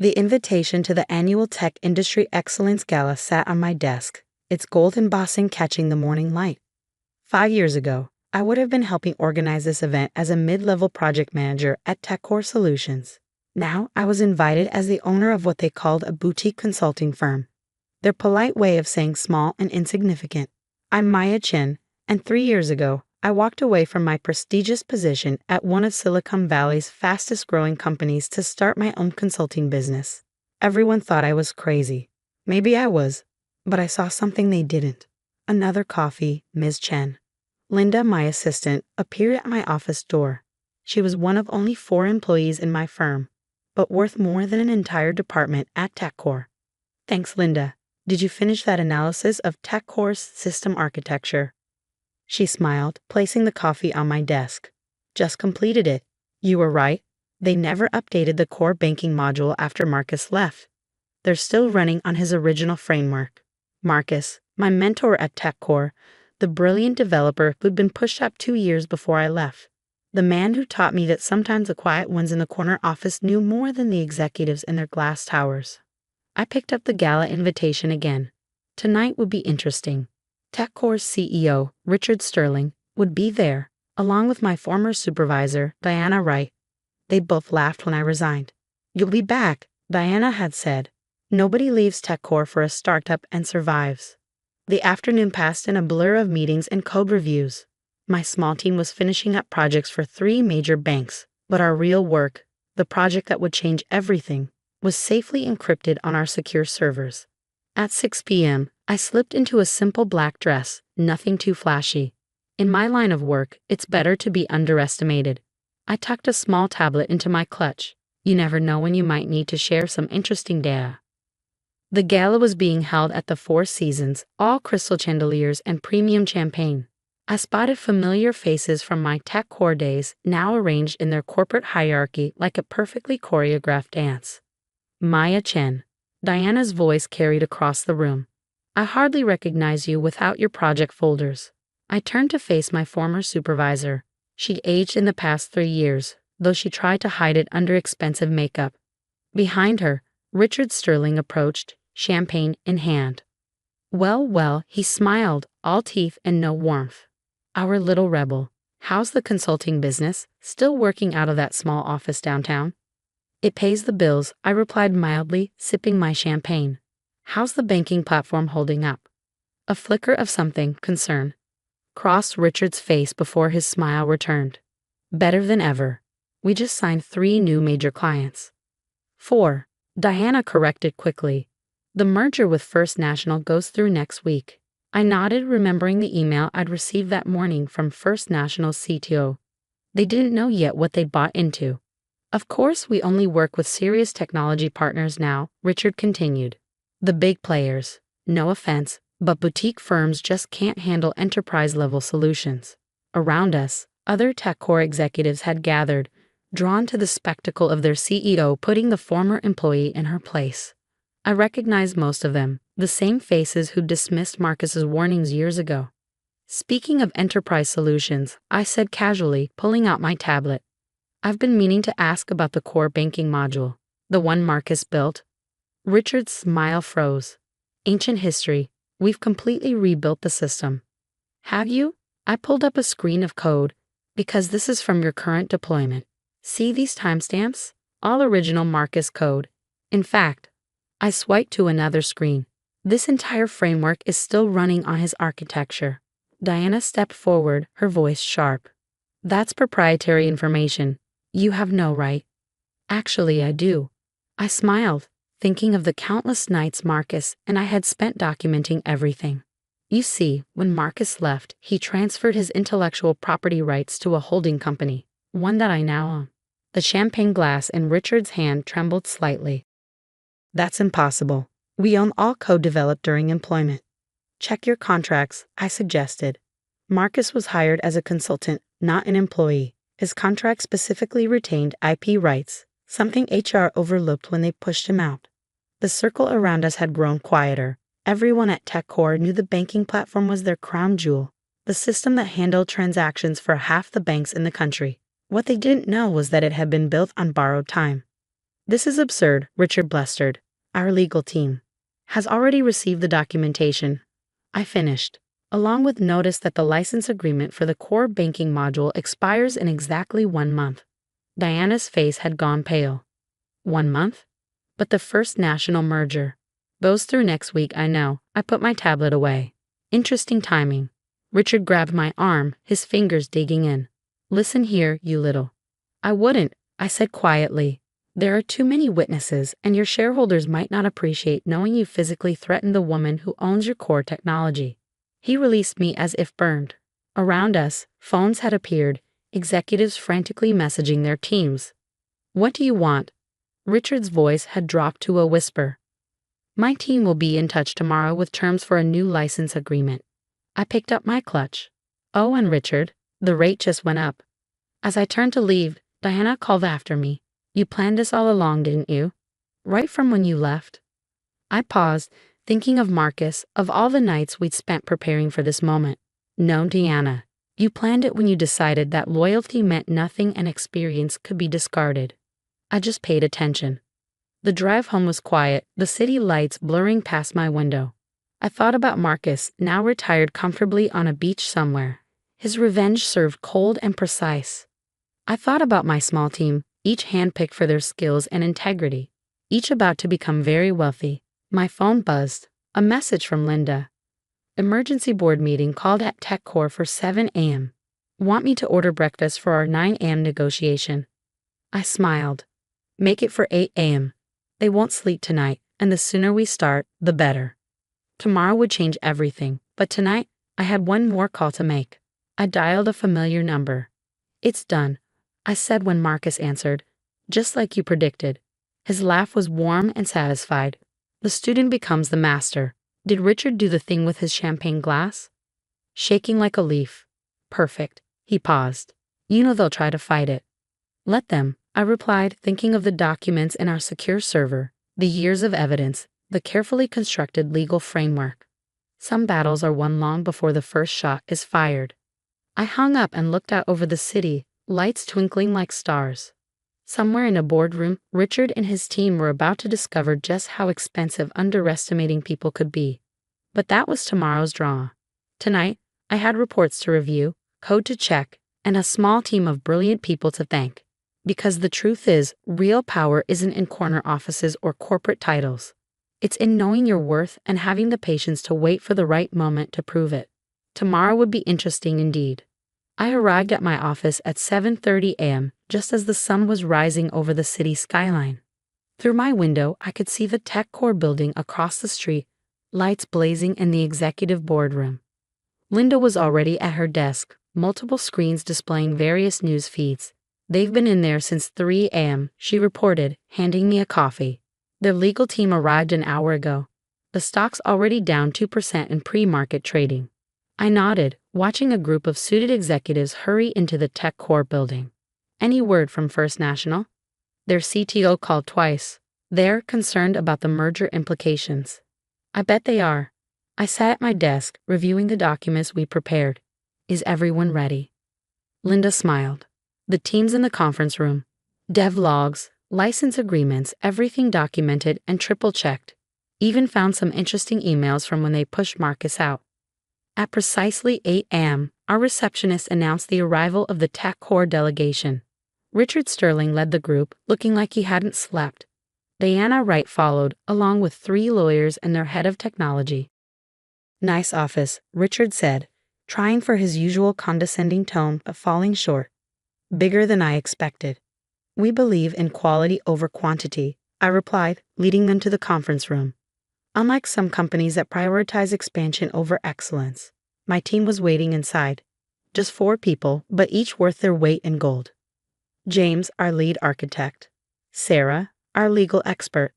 The invitation to the annual Tech Industry Excellence Gala sat on my desk, its gold embossing catching the morning light. 5 years ago, I would have been helping organize this event as a mid-level project manager at TechCore Solutions. Now, I was invited as the owner of what they called a boutique consulting firm. Their polite way of saying small and insignificant. I'm Maya Chen, and 3 years ago, I walked away from my prestigious position at one of Silicon Valley's fastest-growing companies to start my own consulting business. Everyone thought I was crazy. Maybe I was, but I saw something they didn't. Another coffee, Ms. Chen. Linda, my assistant, appeared at my office door. She was one of only 4 employees in my firm, but worth more than an entire department at TechCore. Thanks, Linda. Did you finish that analysis of TechCore's system architecture? She smiled, placing the coffee on my desk. Just completed it. You were right. They never updated the core banking module after Marcus left. They're still running on his original framework. Marcus, my mentor at TechCore, the brilliant developer who'd been pushed up 2 years before I left. The man who taught me that sometimes the quiet ones in the corner office knew more than the executives in their glass towers. I picked up the gala invitation again. Tonight would be interesting. TechCore's CEO, Richard Sterling, would be there, along with my former supervisor, Diana Wright. They both laughed when I resigned. You'll be back, Diana had said. Nobody leaves TechCore for a startup and survives. The afternoon passed in a blur of meetings and code reviews. My small team was finishing up projects for 3 major banks, but our real work, the project that would change everything, was safely encrypted on our secure servers. At 6 p.m., I slipped into a simple black dress, nothing too flashy. In my line of work, it's better to be underestimated. I tucked a small tablet into my clutch. You never know when you might need to share some interesting data. The gala was being held at the Four Seasons, all crystal chandeliers and premium champagne. I spotted familiar faces from my TechCore days, now arranged in their corporate hierarchy like a perfectly choreographed dance. Maya Chen. Diana's voice carried across the room. I hardly recognize you without your project folders. I turned to face my former supervisor. She'd aged in the past 3 years, though she tried to hide it under expensive makeup. Behind her, Richard Sterling approached, champagne in hand. Well, he smiled, all teeth and no warmth. Our little rebel. How's the consulting business? Still working out of that small office downtown? It pays the bills, I replied mildly, sipping my champagne. How's the banking platform holding up? A flicker of something, concern, crossed Richard's face before his smile returned. Better than ever. We just signed 3 new major clients. 4. Diana corrected quickly. The merger with First National goes through next week. I nodded, remembering the email I'd received that morning from First National's CTO. They didn't know yet what they'd bought into. Of course, we only work with serious technology partners now, Richard continued. The big players, no offense, but boutique firms just can't handle enterprise-level solutions. Around us, other TechCore executives had gathered, drawn to the spectacle of their CEO putting the former employee in her place. I recognized most of them, the same faces who dismissed Marcus's warnings years ago. Speaking of enterprise solutions, I said casually, pulling out my tablet. I've been meaning to ask about the core banking module, the one Marcus built. Richard's smile froze. Ancient history. We've completely rebuilt the system. Have you? I pulled up a screen of code, because this is from your current deployment. See these timestamps? All original Marcus code. In fact, I swiped to another screen. This entire framework is still running on his architecture. Diana stepped forward, her voice sharp. That's proprietary information. You have no right. Actually, I do. I smiled, thinking of the countless nights Marcus and I had spent documenting everything. You see, when Marcus left, he transferred his intellectual property rights to a holding company, one that I now own. The champagne glass in Richard's hand trembled slightly. That's impossible. We own all code developed during employment. Check your contracts, I suggested. Marcus was hired as a consultant, not an employee. His contract specifically retained IP rights, something HR overlooked when they pushed him out. The circle around us had grown quieter. Everyone at TechCore knew the banking platform was their crown jewel, the system that handled transactions for half the banks in the country. What they didn't know was that it had been built on borrowed time. This is absurd, Richard blustered. Our legal team has already received the documentation. I finished, along with notice that the license agreement for the core banking module expires in exactly 1 month. Diana's face had gone pale. 1 month? But the first national merger goes through next week, I know. I put my tablet away. Interesting timing. Richard grabbed my arm, his fingers digging in. Listen here, you little. I wouldn't, I said quietly. There are too many witnesses, and your shareholders might not appreciate knowing you physically threatened the woman who owns your core technology. He released me as if burned. Around us, phones had appeared, executives frantically messaging their teams. What do you want? Richard's voice had dropped to a whisper. My team will be in touch tomorrow with terms for a new license agreement. I picked up my clutch. Oh, and Richard, the rate just went up. As I turned to leave, Diana called after me. You planned this all along, didn't you? Right from when you left. I paused, thinking of Marcus, of all the nights we'd spent preparing for this moment. No, Diana. You planned it when you decided that loyalty meant nothing and experience could be discarded. I just paid attention. The drive home was quiet, the city lights blurring past my window. I thought about Marcus, now retired comfortably on a beach somewhere. His revenge served cold and precise. I thought about my small team, each handpicked for their skills and integrity, each about to become very wealthy. My phone buzzed. A message from Linda. Emergency board meeting called at TechCore for 7 a.m. Want me to order breakfast for our 9 a.m. negotiation? I smiled. Make it for 8 a.m. They won't sleep tonight, and the sooner we start, the better. Tomorrow would change everything, but tonight, I had one more call to make. I dialed a familiar number. It's done, I said when Marcus answered. Just like you predicted. His laugh was warm and satisfied. The student becomes the master. Did Richard do the thing with his champagne glass? Shaking like a leaf. Perfect. He paused. You know they'll try to fight it. Let them, I replied, thinking of the documents in our secure server, the years of evidence, the carefully constructed legal framework. Some battles are won long before the first shot is fired. I hung up and looked out over the city, lights twinkling like stars. Somewhere in a boardroom, Richard and his team were about to discover just how expensive underestimating people could be. But that was tomorrow's drama. Tonight, I had reports to review, code to check, and a small team of brilliant people to thank. Because the truth is, real power isn't in corner offices or corporate titles. It's in knowing your worth and having the patience to wait for the right moment to prove it. Tomorrow would be interesting indeed. I arrived at my office at 7:30 a.m., just as the sun was rising over the city skyline. Through my window, I could see the TechCore building across the street, lights blazing in the executive boardroom. Linda was already at her desk, multiple screens displaying various news feeds. They've been in there since 3 a.m., she reported, handing me a coffee. Their legal team arrived an hour ago. The stock's already down 2% in pre-market trading. I nodded, watching a group of suited executives hurry into the TechCore building. Any word from First National? Their CTO called twice. They're concerned about the merger implications. I bet they are. I sat at my desk, reviewing the documents we prepared. Is everyone ready? Linda smiled. The team's in the conference room. Dev logs, license agreements, everything documented and triple-checked. Even found some interesting emails from when they pushed Marcus out. At precisely 8 a.m., our receptionist announced the arrival of the TechCore delegation. Richard Sterling led the group, looking like he hadn't slept. Diana Wright followed, along with 3 lawyers and their head of technology. Nice office, Richard said, trying for his usual condescending tone but falling short. Bigger than I expected. We believe in quality over quantity, I replied, leading them to the conference room. Unlike some companies that prioritize expansion over excellence, my team was waiting inside. Just 4 people, but each worth their weight in gold. James, our lead architect. Sarah, our legal expert.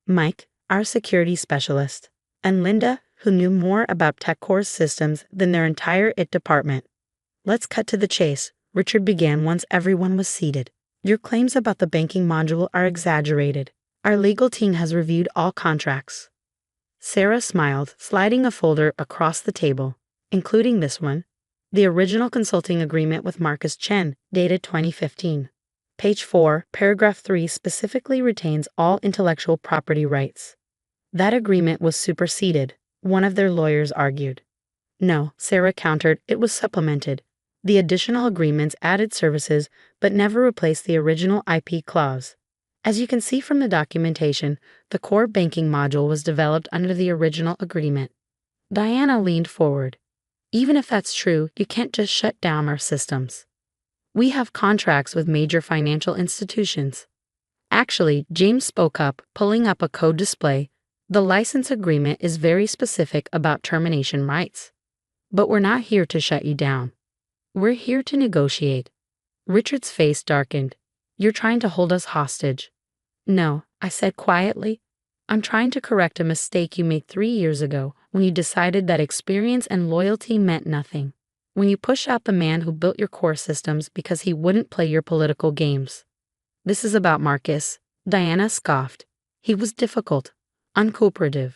Mike, our security specialist. And Linda, who knew more about TechCore's systems than their entire IT department. Let's cut to the chase, Richard began once everyone was seated. Your claims about the banking module are exaggerated. Our legal team has reviewed all contracts. Sarah smiled, sliding a folder across the table, including this one, the original consulting agreement with Marcus Chen, dated 2015. Page 4, paragraph 3 specifically retains all intellectual property rights. That agreement was superseded, one of their lawyers argued. No, Sarah countered, it was supplemented. The additional agreements added services but never replaced the original IP clause. As you can see from the documentation, the core banking module was developed under the original agreement. Diana leaned forward. Even if that's true, you can't just shut down our systems. We have contracts with major financial institutions. Actually, James spoke up, pulling up a code display. The license agreement is very specific about termination rights. But we're not here to shut you down. We're here to negotiate. Richard's face darkened. You're trying to hold us hostage. No, I said quietly. I'm trying to correct a mistake you made 3 years ago when you decided that experience and loyalty meant nothing. When you pushed out the man who built your core systems because he wouldn't play your political games. This is about Marcus. Diana scoffed. He was difficult, uncooperative.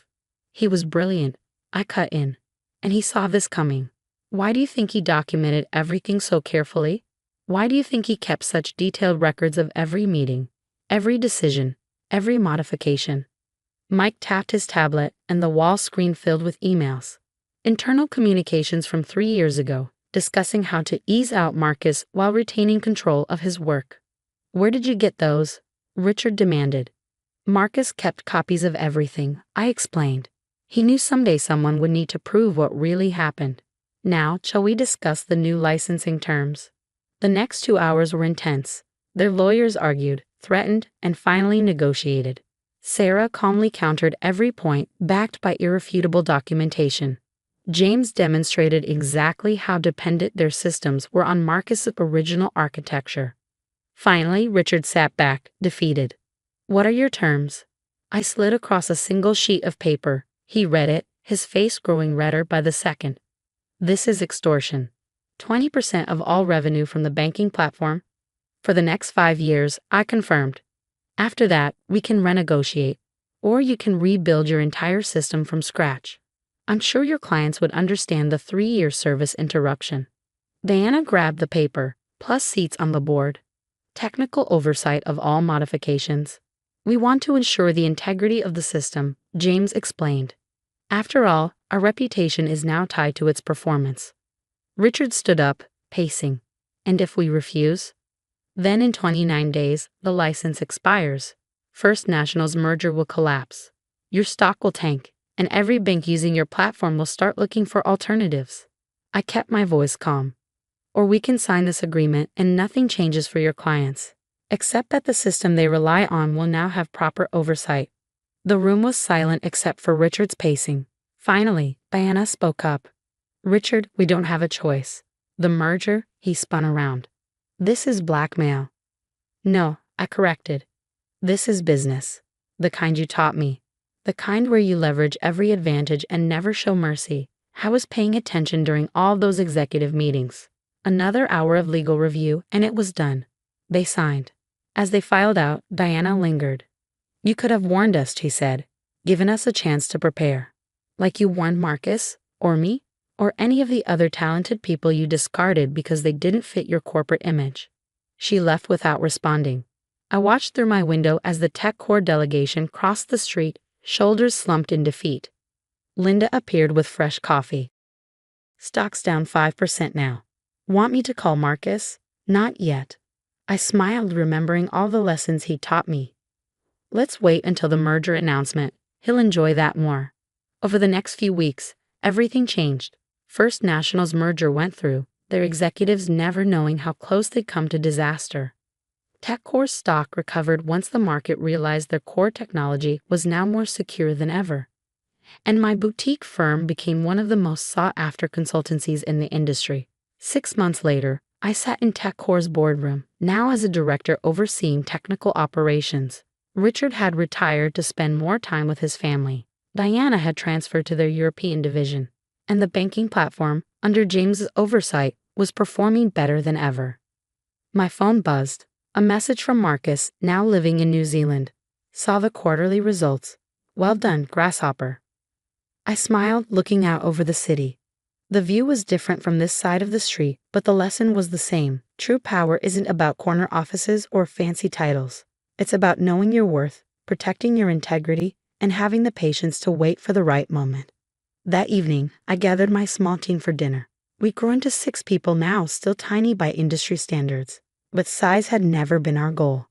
He was brilliant. I cut in. And he saw this coming. Why do you think he documented everything so carefully? Why do you think he kept such detailed records of every meeting, every decision, every modification? Mike tapped his tablet, and the wall screen filled with emails. Internal communications from 3 years ago, discussing how to ease out Marcus while retaining control of his work. Where did you get those? Richard demanded. Marcus kept copies of everything, I explained. He knew someday someone would need to prove what really happened. Now, shall we discuss the new licensing terms? The next 2 hours were intense. Their lawyers argued, threatened, and finally negotiated. Sarah calmly countered every point, backed by irrefutable documentation. James demonstrated exactly how dependent their systems were on Marcus's original architecture. Finally, Richard sat back, defeated. What are your terms? I slid across a single sheet of paper. He read it, his face growing redder by the second. This is extortion. 20% of all revenue from the banking platform. For the next 5 years, I confirmed. After that, we can renegotiate, or you can rebuild your entire system from scratch. I'm sure your clients would understand the 3-year service interruption. Diana grabbed the paper, plus seats on the board. Technical oversight of all modifications. We want to ensure the integrity of the system, James explained. After all, our reputation is now tied to its performance. Richard stood up, pacing. And if we refuse? Then in 29 days, the license expires. First National's merger will collapse. Your stock will tank, and every bank using your platform will start looking for alternatives. I kept my voice calm. Or we can sign this agreement and nothing changes for your clients, except that the system they rely on will now have proper oversight. The room was silent except for Richard's pacing. Finally, Diana spoke up. Richard, we don't have a choice. The merger, he spun around. This is blackmail. No, I corrected. This is business. The kind you taught me. The kind where you leverage every advantage and never show mercy. I was paying attention during all those executive meetings. Another hour of legal review, and it was done. They signed. As they filed out, Diana lingered. You could have warned us, she said, given us a chance to prepare. Like you warned Marcus, or me, or any of the other talented people you discarded because they didn't fit your corporate image. She left without responding. I watched through my window as the Tech Core delegation crossed the street, shoulders slumped in defeat. Linda appeared with fresh coffee. Stock's down 5% now. Want me to call Marcus? Not yet. I smiled, remembering all the lessons he taught me. Let's wait until the merger announcement. He'll enjoy that more. Over the next few weeks, everything changed. First National's merger went through, their executives never knowing how close they'd come to disaster. TechCore's stock recovered once the market realized their core technology was now more secure than ever. And my boutique firm became one of the most sought-after consultancies in the industry. 6 months later, I sat in TechCore's boardroom, now as a director overseeing technical operations. Richard had retired to spend more time with his family. Diana had transferred to their European division. And the banking platform, under James's oversight, was performing better than ever. My phone buzzed. A message from Marcus, now living in New Zealand. Saw the quarterly results. Well done, Grasshopper. I smiled, looking out over the city. The view was different from this side of the street, but the lesson was the same. True power isn't about corner offices or fancy titles. It's about knowing your worth, protecting your integrity, and having the patience to wait for the right moment. That evening, I gathered my small team for dinner. We'd grown to 6 people now, still tiny by industry standards. But size had never been our goal.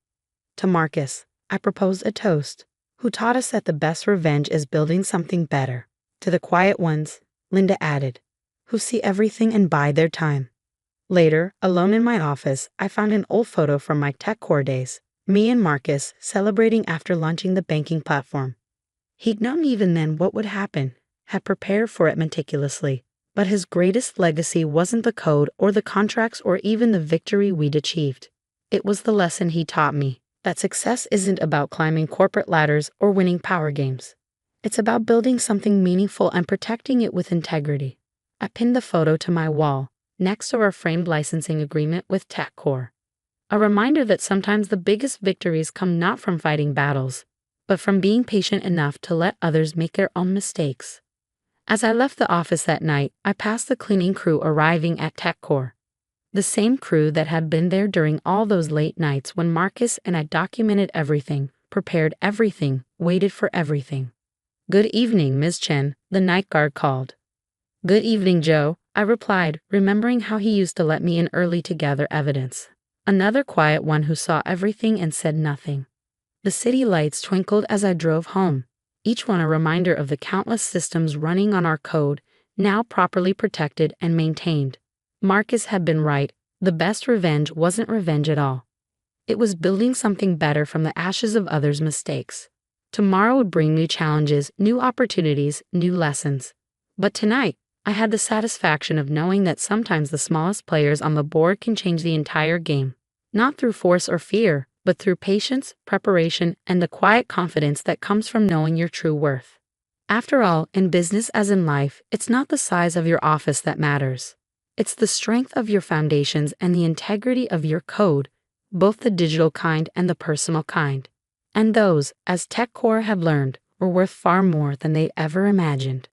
To Marcus, I proposed a toast, who taught us that the best revenge is building something better. To the quiet ones, Linda added, who see everything and bide their time. Later, alone in my office, I found an old photo from my tech core days, me and Marcus celebrating after launching the banking platform. He'd known even then what would happen, had prepared for it meticulously, but his greatest legacy wasn't the code or the contracts or even the victory we'd achieved. It was the lesson he taught me, that success isn't about climbing corporate ladders or winning power games. It's about building something meaningful and protecting it with integrity. I pinned the photo to my wall, next to our framed licensing agreement with TechCore. A reminder that sometimes the biggest victories come not from fighting battles, but from being patient enough to let others make their own mistakes. As I left the office that night, I passed the cleaning crew arriving at TechCore. The same crew that had been there during all those late nights when Marcus and I documented everything, prepared everything, waited for everything. "Good evening, Ms. Chen," the night guard called. "Good evening, Joe," I replied, remembering how he used to let me in early to gather evidence. Another quiet one who saw everything and said nothing. The city lights twinkled as I drove home, each one a reminder of the countless systems running on our code, now properly protected and maintained. Marcus had been right. The best revenge wasn't revenge at all. It was building something better from the ashes of others' mistakes. Tomorrow would bring new challenges, new opportunities, new lessons. But tonight, I had the satisfaction of knowing that sometimes the smallest players on the board can change the entire game. Not through force or fear, but through patience, preparation, and the quiet confidence that comes from knowing your true worth. After all, in business as in life, it's not the size of your office that matters. It's the strength of your foundations and the integrity of your code, both the digital kind and the personal kind. And those, as TechCore have learned, were worth far more than they ever imagined.